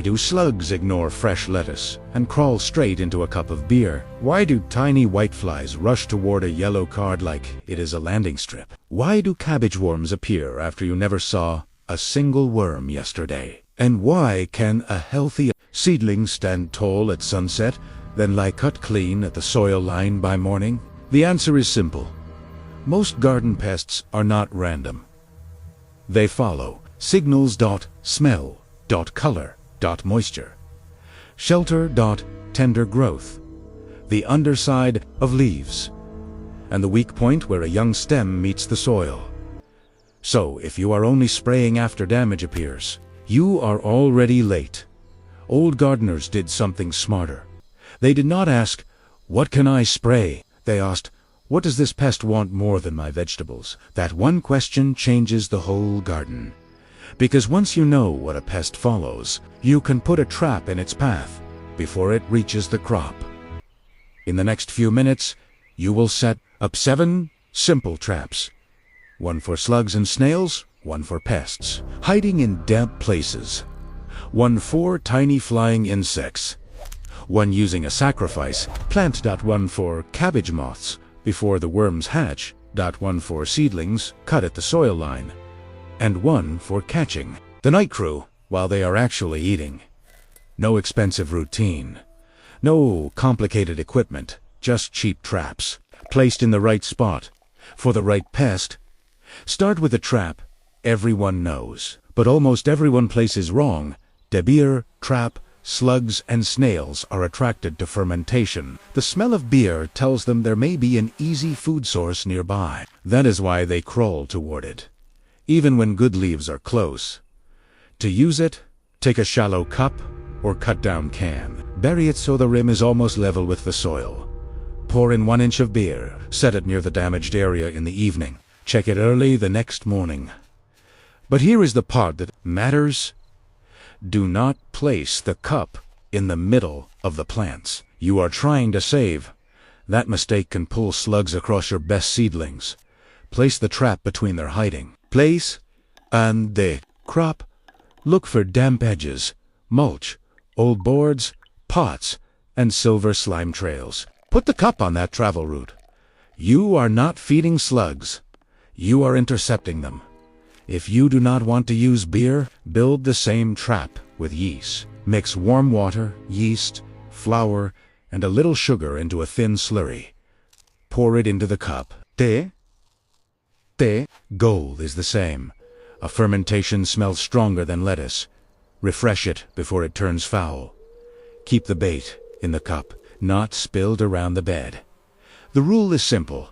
Why do slugs ignore fresh lettuce and crawl straight into a cup of beer? Why do tiny whiteflies rush toward a yellow card like it is a landing strip? Why do cabbage worms appear after you never saw a single worm yesterday? And why can a healthy seedling stand tall at sunset, then lie cut clean at the soil line by morning? The answer is simple. Most garden pests are not random. They follow signals. Smell. Color. Moisture. Shelter. Tender growth. The underside of leaves. And the weak point where a young stem meets the soil. So, if you are only spraying after damage appears, you are already late. Old gardeners did something smarter. They did not ask, "What can I spray?" They asked, "What does this pest want more than my vegetables?" That one question changes the whole garden. Because once you know what a pest follows, you can put a trap in its path before it reaches the crop. In the next few minutes, you will set up 7 simple traps. 1 for slugs and snails, 1 for pests, hiding in damp places, 1 for tiny flying insects, 1 using a sacrifice plant. 1 for cabbage moths before the worms hatch. 1 for seedlings cut at the soil line, and 1 for catching the night crew while they are actually eating. No expensive routine, no complicated equipment, just cheap traps, placed in the right spot, for the right pest. Start with a trap everyone knows, but almost everyone places wrong. De beer, trap, slugs and snails are attracted to fermentation. The smell of beer tells them there may be an easy food source nearby. That is why they crawl toward it, even when good leaves are close. To use it, take a shallow cup or cut-down can. Bury it so the rim is almost level with the soil. Pour in 1 inch of beer. Set it near the damaged area in the evening. Check it early the next morning. But here is the part that matters. Do not place the cup in the middle of the plants you are trying to save. That mistake can pull slugs across your best seedlings. Place the trap between their hiding place and the crop. Look for damp edges, mulch, old boards, pots, and silver slime trails. Put the cup on that travel route. You are not feeding slugs. You are intercepting them. If you do not want to use beer, build the same trap with yeast. Mix warm water, yeast, flour, and a little sugar into a thin slurry. Pour it into the cup. Gold is the same. A fermentation smells stronger than lettuce. Refresh it before it turns foul. Keep the bait in the cup, not spilled around the bed. The rule is simple.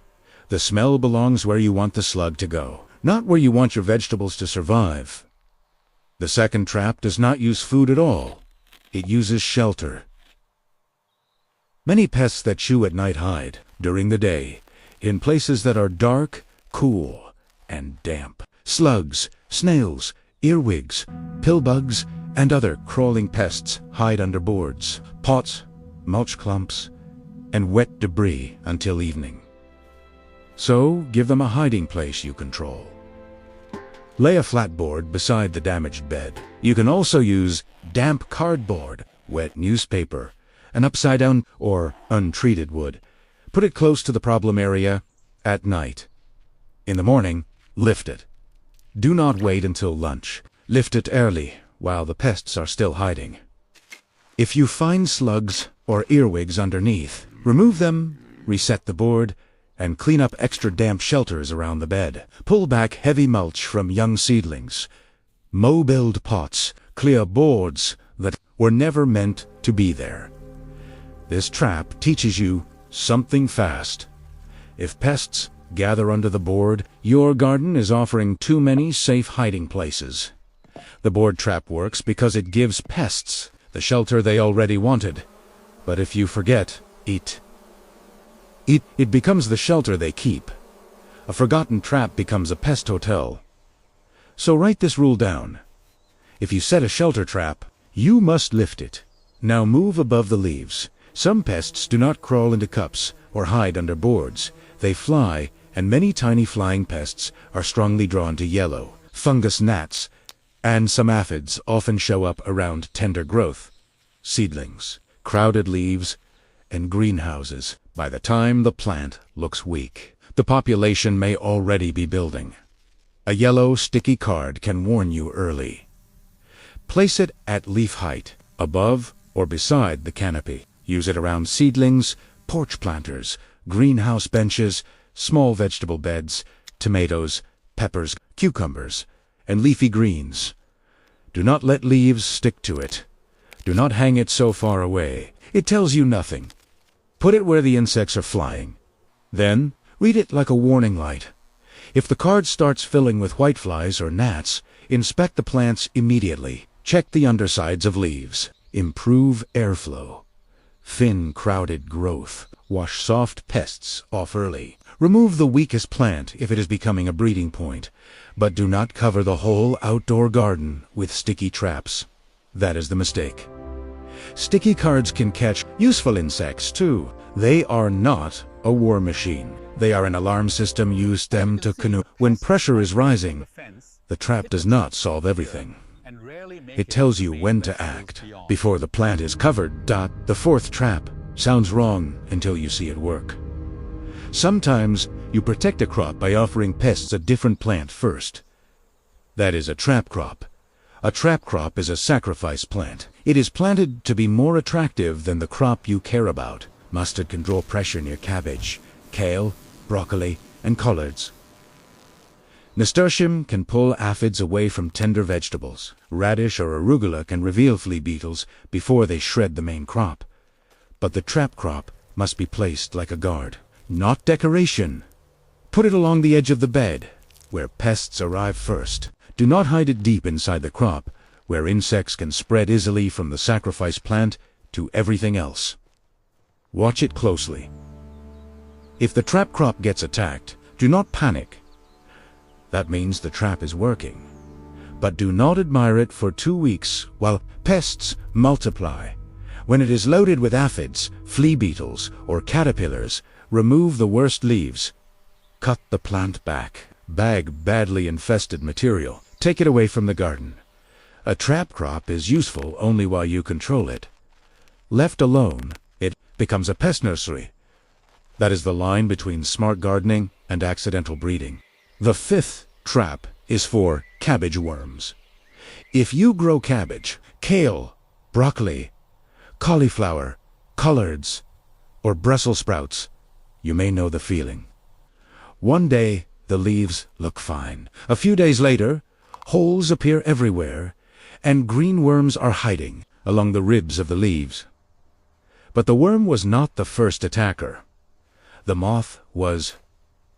The smell belongs where you want the slug to go, not where you want your vegetables to survive. The second trap does not use food at all. It uses shelter. Many pests that chew at night hide, during the day, in places that are dark, cool, and damp. Slugs, snails, earwigs, pillbugs, and other crawling pests hide under boards, pots, mulch clumps, and wet debris until evening. So give them a hiding place you control. Lay a flat board beside the damaged bed. You can also use damp cardboard, wet newspaper, and upside-down or untreated wood. Put it close to the problem area at night. In the morning, lift it. Do not wait until lunch. Lift it early while the pests are still hiding. If you find slugs or earwigs underneath, remove them, reset the board, and clean up extra damp shelters around the bed. Pull back heavy mulch from young seedlings. Mow-build pots, clear boards that were never meant to be there. This trap teaches you something fast. If pests gather under the board, your garden is offering too many safe hiding places. The board trap works because it gives pests the shelter they already wanted. But if you forget, it becomes the shelter they keep. A forgotten trap becomes a pest hotel. So write this rule down. If you set a shelter trap, you must lift it. Now move above the leaves. Some pests do not crawl into cups or hide under boards. They fly, and many tiny flying pests are strongly drawn to yellow, fungus gnats, And some aphids often show up around tender growth, seedlings, crowded leaves, and greenhouses. By the time the plant looks weak, the population may already be building. A yellow sticky card can warn you early. Place it at leaf height, above or beside the canopy. Use it around seedlings, porch planters, greenhouse benches, small vegetable beds, tomatoes, peppers, cucumbers, and leafy greens. Do not let leaves stick to it. Do not hang it so far away. It tells you nothing. Put it where the insects are flying. Then, read it like a warning light. If the card starts filling with whiteflies or gnats, inspect the plants immediately. Check the undersides of leaves. Improve airflow. Thin, crowded growth. Wash soft pests off early. Remove the weakest plant if it is becoming a breeding point, but do not cover the whole outdoor garden with sticky traps. That is the mistake. Sticky cards can catch useful insects too. They are not a war machine. They are an alarm system used them to canoe. When pressure is rising, the trap does not solve everything. It tells you when to act before the plant is covered. The fourth trap sounds wrong until you see it work. Sometimes you protect a crop by offering pests a different plant first. That is a trap crop. A trap crop is a sacrifice plant. It is planted to be more attractive than the crop you care about. Mustard can draw pressure near cabbage, kale, broccoli, and collards. Nasturtium can pull aphids away from tender vegetables. Radish or arugula can reveal flea beetles before they shred the main crop. But the trap crop must be placed like a guard, not decoration. Put it along the edge of the bed, where pests arrive first. Do not hide it deep inside the crop, where insects can spread easily from the sacrifice plant to everything else. Watch it closely. If the trap crop gets attacked, do not panic. That means the trap is working. But do not admire it for 2 weeks while pests multiply. When it is loaded with aphids, flea beetles, or caterpillars, remove the worst leaves. Cut the plant back. Bag badly infested material. Take it away from the garden. A trap crop is useful only while you control it. Left alone, it becomes a pest nursery. That is the line between smart gardening and accidental breeding. The fifth trap is for cabbage worms. If you grow cabbage, kale, broccoli, cauliflower, collards, or Brussels sprouts, you may know the feeling. One day, the leaves look fine. A few days later, holes appear everywhere, and green worms are hiding along the ribs of the leaves. But the worm was not the first attacker. The moth was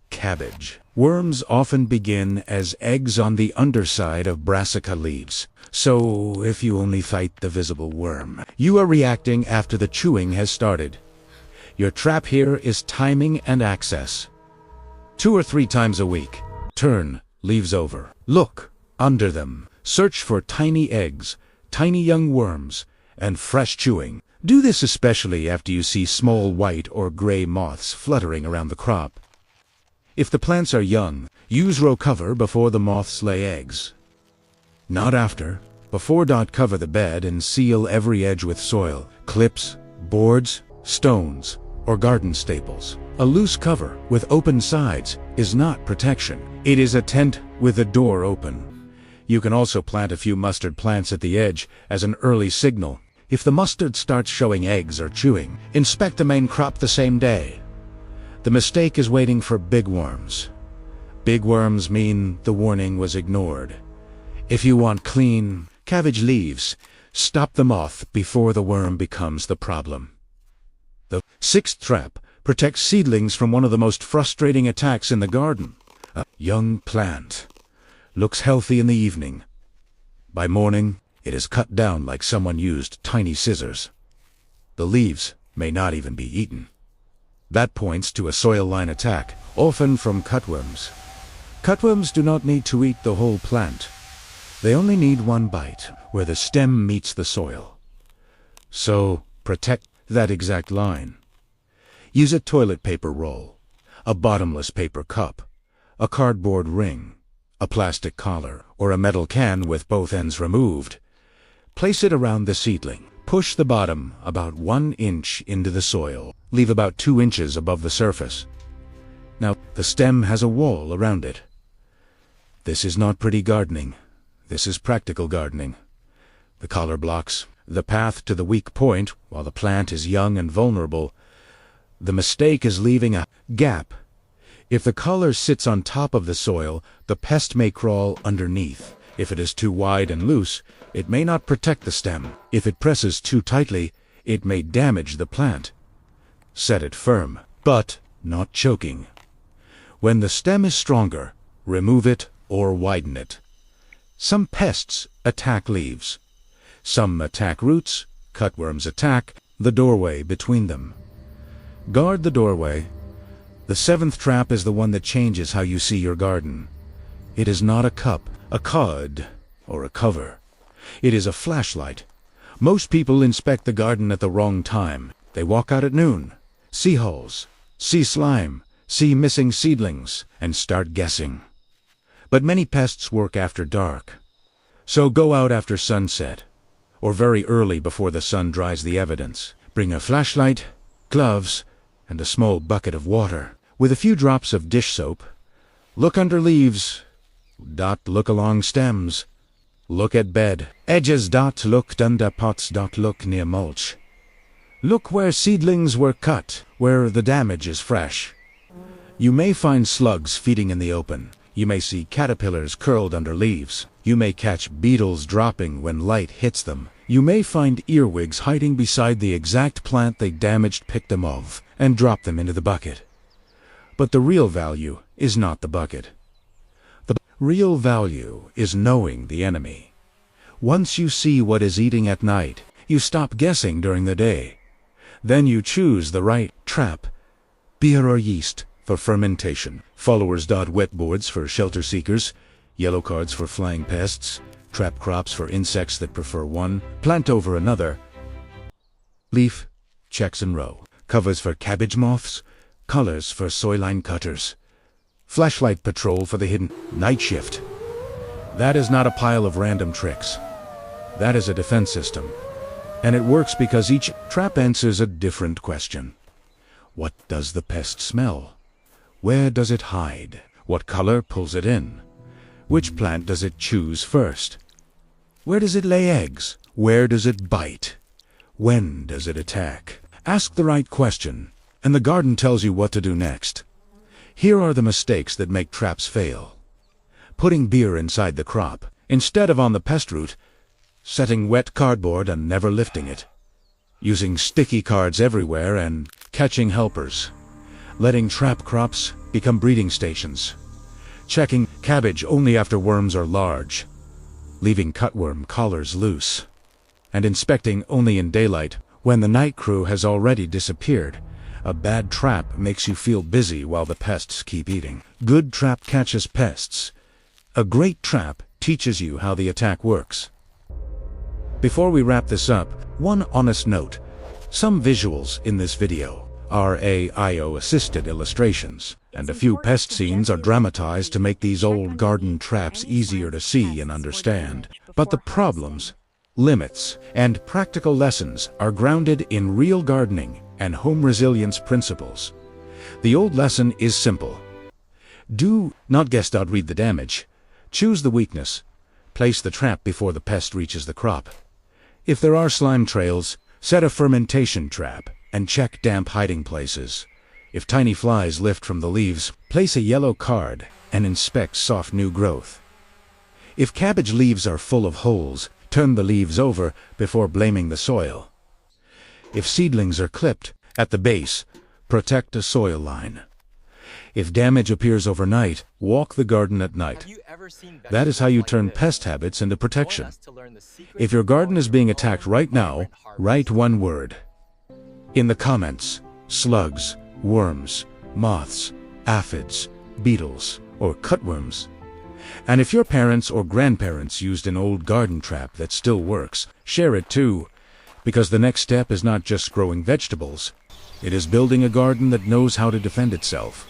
cabbage. Worms often begin as eggs on the underside of brassica leaves. So, if you only fight the visible worm, you are reacting after the chewing has started. Your trap here is timing and access. 2 or 3 times a week. Turn leaves over. Look under them. Search for tiny eggs, tiny young worms, and fresh chewing. Do this especially after you see small white or gray moths fluttering around the crop. If the plants are young, use row cover before the moths lay eggs. Not after. Before. Cover the bed and seal every edge with soil, clips, boards, stones, or garden staples. A loose cover with open sides is not protection. It is a tent with the door open. You can also plant a few mustard plants at the edge as an early signal. If the mustard starts showing eggs or chewing, inspect the main crop the same day. The mistake is waiting for big worms. Big worms mean the warning was ignored. If you want clean cabbage leaves, stop the moth before the worm becomes the problem. The sixth trap protects seedlings from one of the most frustrating attacks in the garden. A young plant looks healthy in the evening. By morning, it is cut down like someone used tiny scissors. The leaves may not even be eaten. That points to a soil line attack, often from cutworms. Cutworms do not need to eat the whole plant. They only need one bite, where the stem meets the soil. So, protect that exact line. Use a toilet paper roll, a bottomless paper cup, a cardboard ring, a plastic collar, or a metal can with both ends removed. Place it around the seedling. Push the bottom about 1 inch into the soil. Leave about 2 inches above the surface. Now, the stem has a wall around it. This is not pretty gardening. This is practical gardening. The collar blocks the path to the weak point while the plant is young and vulnerable. The mistake is leaving a gap. If the collar sits on top of the soil, the pest may crawl underneath. If it is too wide and loose, it may not protect the stem. If it presses too tightly, it may damage the plant. Set it firm, but not choking. When the stem is stronger, remove it or widen it. Some pests attack leaves. Some attack roots. Cutworms attack the doorway between them. Guard the doorway. The 7th trap is the one that changes how you see your garden. It is not a cup, a card, or a cover. It is a flashlight. Most people inspect the garden at the wrong time. They walk out at noon, see holes, see slime, see missing seedlings, and start guessing. But many pests work after dark. So go out after sunset, or very early before the sun dries the evidence. Bring a flashlight, gloves, and a small bucket of water, with a few drops of dish soap. Look under leaves. Look along stems. Look at bed edges. Look under pots. Look near mulch. Look where seedlings were cut, where the damage is fresh. You may find slugs feeding in the open. You may see caterpillars curled under leaves. You may catch beetles dropping when light hits them. You may find earwigs hiding beside the exact plant they damaged. Pick them off and drop them into the bucket. But the real value is not the bucket. The real value is knowing the enemy. Once you see what is eating at night, you stop guessing during the day. Then you choose the right trap. Beer or yeast for fermentation. Followers. Wetboards for shelter seekers. Yellow cards for flying pests. Trap crops for insects that prefer one plant over another. Leaf checks in row. Covers for cabbage moths. Collars for soyline cutters. Flashlight patrol for the hidden. Night shift. That is not a pile of random tricks. That is a defense system. And it works because each trap answers a different question. What does the pest smell? Where does it hide? What color pulls it in? Which plant does it choose first? Where does it lay eggs? Where does it bite? When does it attack? Ask the right question, and the garden tells you what to do next. Here are the mistakes that make traps fail. Putting beer inside the crop, instead of on the pest route. Setting wet cardboard and never lifting it. Using sticky cards everywhere and catching helpers. Letting trap crops become breeding stations. Checking cabbage only after worms are large. Leaving cutworm collars loose. And inspecting only in daylight when the night crew has already disappeared. A bad trap makes you feel busy while the pests keep eating. Good trap catches pests. A great trap teaches you how the attack works. Before we wrap this up, one honest note. Some visuals in this video are AI-assisted illustrations, and a few pest scenes are dramatized to make these old garden traps easier to see and understand. But the problems, limits, and practical lessons are grounded in real gardening and home resilience principles. The old lesson is simple. Do not guess. Read the damage. Choose the weakness. Place the trap before the pest reaches the crop. If there are slime trails, set a fermentation trap and check damp hiding places. If tiny flies lift from the leaves, place a yellow card and inspect soft new growth. If cabbage leaves are full of holes, turn the leaves over before blaming the soil. If seedlings are clipped at the base, protect a soil line. If damage appears overnight, walk the garden at night. That is how you turn pest habits into protection. If your garden is being attacked right now, write one word in the comments: slugs, worms, moths, aphids, beetles, or cutworms. And if your parents or grandparents used an old garden trap that still works, share it too, because the next step is not just growing vegetables, it is building a garden that knows how to defend itself.